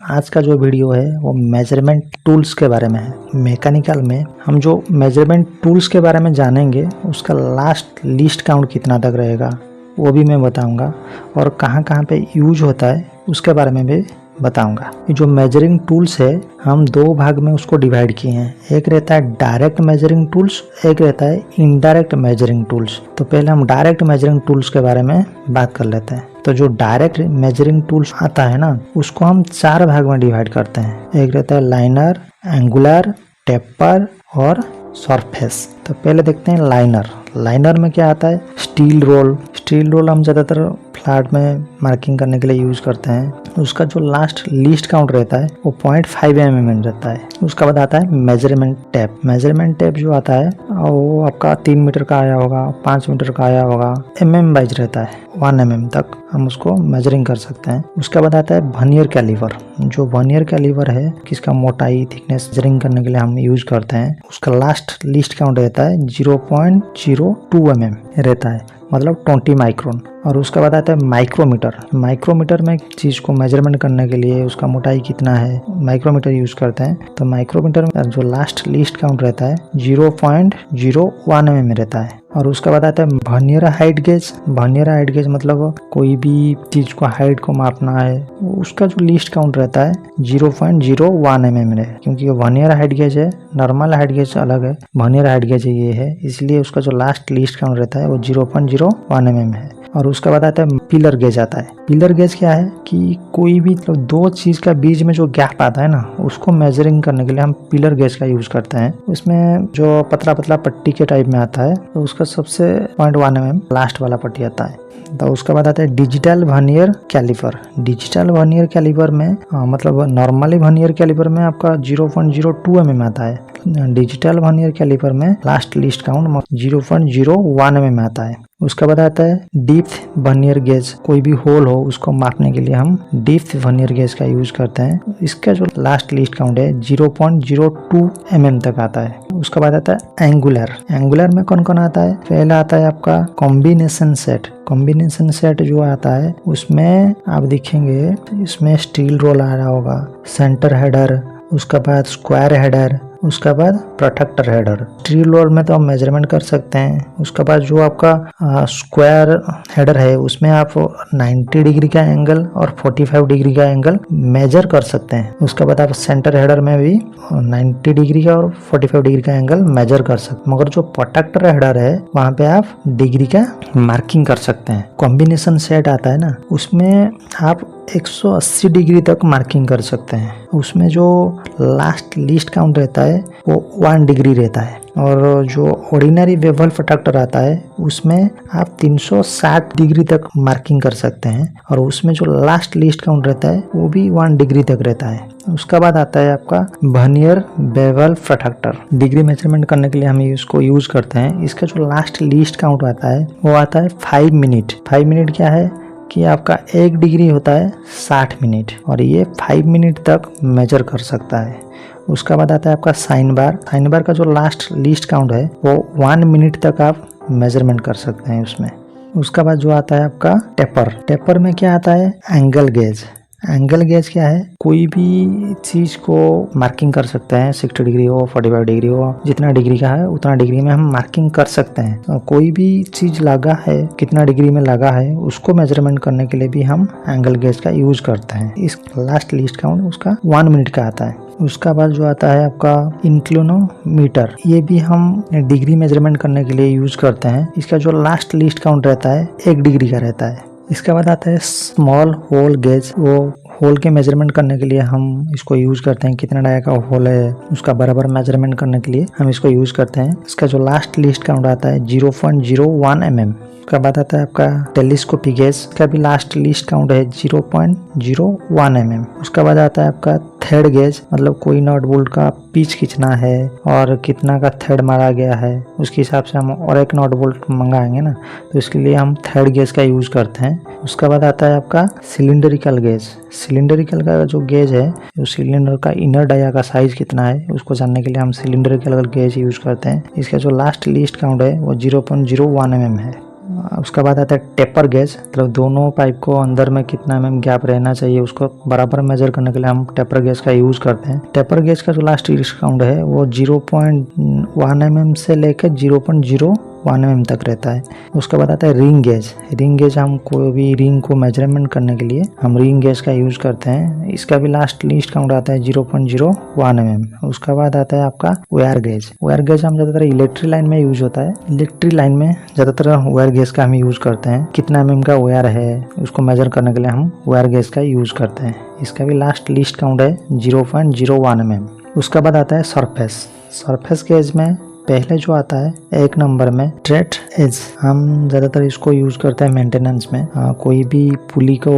आज का जो वीडियो है वो मेजरमेंट टूल्स के बारे में है। मैकेनिकल में हम जो मेजरमेंट टूल्स के बारे में जानेंगे उसका लास्ट लीस्ट काउंट कितना तक रहेगा वो भी मैं बताऊंगा, और कहाँ कहाँ पे यूज होता है उसके बारे में भी बताऊंगा। जो मेजरिंग टूल्स है हम दो भाग में उसको डिवाइड किए हैं। एक रहता है डायरेक्ट मेजरिंग टूल्स, एक रहता है इनडायरेक्ट मेजरिंग टूल्स। तो पहले हम डायरेक्ट मेजरिंग टूल्स के बारे में बात कर लेते हैं। तो जो डायरेक्ट मेजरिंग टूल्स आता है ना, उसको हम चार भाग में डिवाइड करते हैं। एक रहता है लाइनर, एंगुलर, टेपर और सरफेस। तो पहले देखते हैं लाइनर। लाइनर में क्या आता है? Steel roll. स्टील रोल हम ज़्यादातर फ्लैट में मार्किंग करने के लिए यूज करते हैं। उसका जो लास्ट लीस्ट काउंट रहता है वो 0.5 mm रहता है। उसका बाद आता है मेजरमेंट टेप। मेजरमेंट टेप जो आता है वो आपका 3 मीटर का आया होगा, 5 मीटर का आया होगा, mm वाइज रहता है। 1 mm तक हम उसको मेजरिंग कर सकते हैं। उसके बाद आता है वर्नियर कैलिपर। जो वर्नियर कैलिपर है किसका मोटाई, थिकनेस मेजरिंग करने के लिए हम यूज करते हैं। उसका लास्ट लीस्ट काउंट रहता है 0.02 mm रहता है, मतलब 20 माइक्रोन। और उसके बाद आता है माइक्रोमीटर। माइक्रोमीटर में चीज को मेजरमेंट करने के लिए उसका मोटाई कितना है, माइक्रोमीटर यूज करते हैं। तो माइक्रोमीटर में जो लास्ट लीस्ट काउंट रहता है 0.01 mm रहता है। और उसके बाद आता है vernier height gauge. Vernier height gauge मतलब कोई भी चीज को हाइट को मापना है, उसका जो लीस्ट काउंट रहता है 0.01 mm है। क्योंकि वर्नियर हाइट गेज है, नॉर्मल हाइट गेज अलग है, वर्नियर हाइट गेज ये है, इसलिए उसका जो लास्ट लीस्ट काउंट रहता है वो 0.01 mm है। और उसके बाद आता है पिलर गेज आता है। पिलर गेज क्या है कि कोई भी दो चीज का बीच में जो गैप आता है ना, उसको मेजरिंग करने के लिए हम पिलर गेज का यूज करते हैं। उसमें जो पतला पतला पट्टी के टाइप में आता है, तो उसका सबसे 0.1 mm लास्ट वाला पट्टी आता है। तो उसके बाद आता है digital vernier calliper. Digital vernier calliper में मतलब नॉर्मली वर्नियर कैलिपर में आपका 0.02 mm आता है। डिजिटल वर्नियर कैलिपर में लास्ट लीस्ट काउंट 0.01 mm आता है। उसके बाद आता है डीप्थ वर्नियर गेज। कोई भी होल हो उसको मापने के लिए हम डीप्थ वर्नियर गेज का यूज करते हैं। इसका जो लास्ट लीस्ट काउंट है 0.02 mm तक आता है। उसके बाद आता है एंगुलर। एंगुलर में कौन कौन आता है? पहला आता है आपका कॉम्बिनेशन सेट। कॉम्बिनेशन सेट जो आता है उसमें आप देखेंगे इसमें स्टील रोल आ रहा होगा, सेंटर हेडर, उसके बाद स्क्वायर हेडर, उसके बाद प्रोटेक्टर हेडर। स्टील रोल में तो हम मेजरमेंट कर सकते हैं। उसके बाद जो आपका स्क्वायर हेडर है उसमें आप 90 डिग्री का एंगल और 45 डिग्री का एंगल मेजर कर सकते हैं। उसके बाद आप सेंटर हेडर में भी 90 डिग्री का और 45 डिग्री का एंगल मेजर कर सकते हैं। मगर जो प्रोटेक्टर हेडर है वहाँ पे आप डिग्री का मार्किंग कर सकते हैं। कॉम्बिनेशन सेट आता है ना, उसमें आप 180 डिग्री तक मार्किंग कर सकते हैं। उसमें जो लास्ट लीस्ट काउंट रहता है वो 1 डिग्री रहता है। और जो ऑर्डिनरी बेवल प्रोटेक्टर आता है उसमें आप 360 डिग्री तक मार्किंग कर सकते हैं, और उसमें जो लास्ट लीस्ट काउंट रहता है वो भी 1 डिग्री तक रहता है। उसका बाद आता है आपका vernier bevel protector. Degree measurement करने के लिए हम इसको यूज करते हैं। इसका जो लास्ट लीस्ट काउंट आता है वो आता है 5 मिनट। 5 मिनट क्या है कि आपका 1 डिग्री होता है 60 मिनट, और ये 5 मिनट तक मेजर कर सकता है। उसका बाद आता है आपका साइन बार। साइन बार का जो लास्ट लीस्ट काउंट है वो 1 मिनट तक आप मेजरमेंट कर सकते हैं उसमें। उसका बाद जो आता है आपका टेपर। टेपर में क्या आता है? Angle gauge. एंगल गेज क्या है? कोई भी चीज को मार्किंग कर सकते हैं, 60 डिग्री हो, 45 डिग्री हो, जितना डिग्री का है उतना डिग्री में हम मार्किंग कर सकते हैं। तो कोई भी चीज लगा है, कितना डिग्री में लगा है, उसको मेजरमेंट करने के लिए भी हम एंगल गेज का यूज करते हैं। इस लास्ट लीस्ट काउंट उसका 1 मिनट का आता है। उसका बाद जो आता है आपका इंक्लिनोमीटर। ये भी हम डिग्री मेजरमेंट करने के लिए यूज करते हैं। इसका जो लास्ट लीस्ट काउंट रहता है 1 डिग्री का रहता है। इसके बाद आता है स्मॉल होल गेज। वो होल के मेजरमेंट करने के लिए हम इसको यूज करते हैं। कितना डाया का होल है उसका बराबर मेजरमेंट करने के लिए हम इसको यूज करते हैं। इसका जो लास्ट लीस्ट काउंट आता है 0.01 mm। उसका बाद आता है आपका टेलीस्कोपिक गेज। इसका भी लास्ट लिस्ट काउंट है 0.01 mm। उसका बाद आता है आपका थ्रेड गेज, मतलब कोई नट बोल्ट का पिच खींचना है और कितना का थ्रेड मारा गया है उसके हिसाब से हम और एक नट बोल्ट मंगाएंगे ना, तो इसके लिए हम थ्रेड गेज का यूज करते हैं। उसका बाद आता है आपका सिलिंड्रिकल गेज। सिलिंड्रिकल का जो गेज है, जो सिलेंडर का इनर डाया का साइज कितना है उसको जानने के लिए हम सिलिंड्रिकल गेज यूज करते हैं। इसका जो लास्ट लिस्ट काउंट है वो 0.01 mm है। उसके बाद आता है टेपर गेज, मतलब दोनों पाइप को अंदर में कितना mm गैप रहना चाहिए उसको बराबर मेजर करने के लिए हम टेपर गेज का यूज करते हैं। टेपर गेज का जो लास्ट लीस्ट काउंट है वो 0.1 mm से लेकर 0.01 mm तक रहता है। उसके बाद आता है रिंग गेज। रिंग गेज हम कोई भी रिंग को मेजरमेंट करने के लिए हम रिंग गेज का यूज करते हैं। इसका भी लास्ट लीस्ट काउंट आता है 0.01 mm। उसके बाद आता है आपका वायर गेज। वायर गेज हम ज्यादातर इलेक्ट्रिक लाइन में यूज होता है। इलेक्ट्रिक लाइन में ज्यादातर वायर गेज का हम यूज करते हैं। कितना mm का वायर है उसको मेजर करने के लिए हम वायर गेज का यूज करते हैं। इसका भी लास्ट लीस्ट काउंट है 0.01 mm। उसके बाद आता है सरफेस। सरफेस गेज में पहले जो आता है 1 नंबर में स्ट्रेट एज, हम ज़्यादातर इसको यूज़ करते हैं मेंटेनेंस में। कोई भी पुली को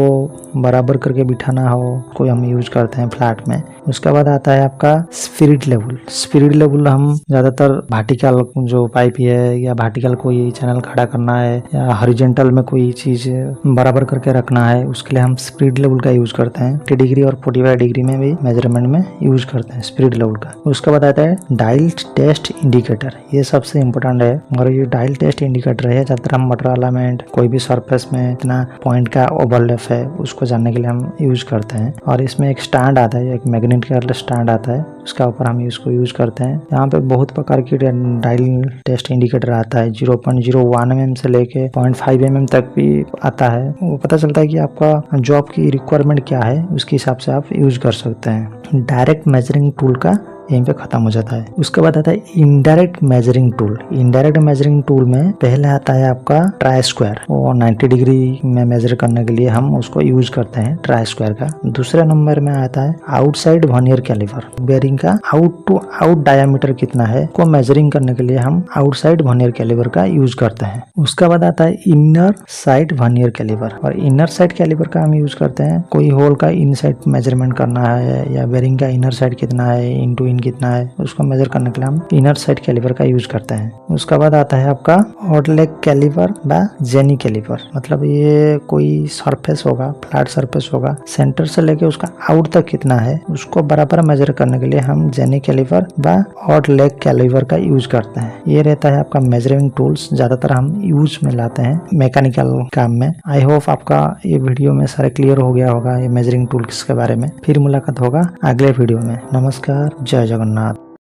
बराबर करके बिठाना हो कोई हम यूज़ करते हैं फ्लैट में। उसके बाद आता है आपका स्पिरिट लेवल। स्पिरिट लेवल हम ज़्यादातर वर्टिकल जो पाइप है या वर्टिकल कोई चैनल खड़ा करना है या हॉरिजॉन्टल में कोई चीज़ बराबर करके रखना है उसके लिए हम स्पिरिट लेवल का यूज़ करते हैं। 30 डिग्री और 45 डिग्री में भी मेजरमेंट में यूज़ करते हैं स्पिरिट लेवल का। उसके बाद आता है डायल टेस्ट इंडिकेटर। ये सबसे इम्पोर्टेंट है और ये डायल टेस्ट इंडिकेटर है ज्यादातर हम मटेरियल एलिमेंट कोई भी सरफेस में इतना पॉइंट का ओवरलैप है उसको जानने के लिए हम यूज करते हैं। और इसमें एक स्टैंड आता है, एक मैग्नेट का स्टैंड आता है, उसका ऊपर हम इसको यूज करते हैं। यहाँ पे बहुत प्रकार की डायल टेस्ट इंडिकेटर आता है। 0.01 mm से लेके 0.5 mm तक भी आता है। वो पता चलता है कि आपका जॉब की रिक्वायरमेंट क्या है उसके हिसाब से आप यूज कर सकते हैं। डायरेक्ट मेजरिंग टूल का यहीं पे खत्म हो जाता है। उसके बाद आता है indirect measuring tool. Indirect measuring tool में पहले आता है आपका ट्राई स्क्वायर, वो 90 डिग्री में मेजर करने के लिए हम उसको यूज करते हैं ट्राई स्क्वायर का। दूसरे नंबर में आता है आउटसाइड वर्नियर कैलिपर। बेरिंग का आउट टू आउट डायमीटर कितना है को मेजरिंग करने के लिए हम आउटसाइड वर्नियर कैलिपर का यूज करते हैं। उसके बाद आता है इनर साइड वर्नियर कैलिपर। और इनर साइड कैलिपर का हम यूज करते हैं कोई होल का इन साइड मेजरमेंट करना है या बेरिंग का इनर साइड कितना है इनटू इन कितना है उसको मेजर करने के लिए हम इनर साइड कैलिपर का यूज करते हैं। उसके बाद आता है आपका ऑड लेग कैलिपर व जेनी कैलिपर। मतलब ये कोई सरफेस होगा, फ्लैट सरफेस होगा, सेंटर से लेके उसका आउट तक कितना है उसको बराबर मेजर करने के लिए हम जेनी कैलिपर व ऑड लेग कैलिपर का यूज करते हैं। ये रहता है आपका मेजरिंग टूल्स, ज्यादातर हम यूज में लाते हैं मैकेनिकल काम में। आई होप आपका ये वीडियो में सारे क्लियर हो गया होगा ये मेजरिंग टूल्स के बारे में। फिर मुलाकात होगा अगले वीडियो में। नमस्कार, जय जगन्नाथ।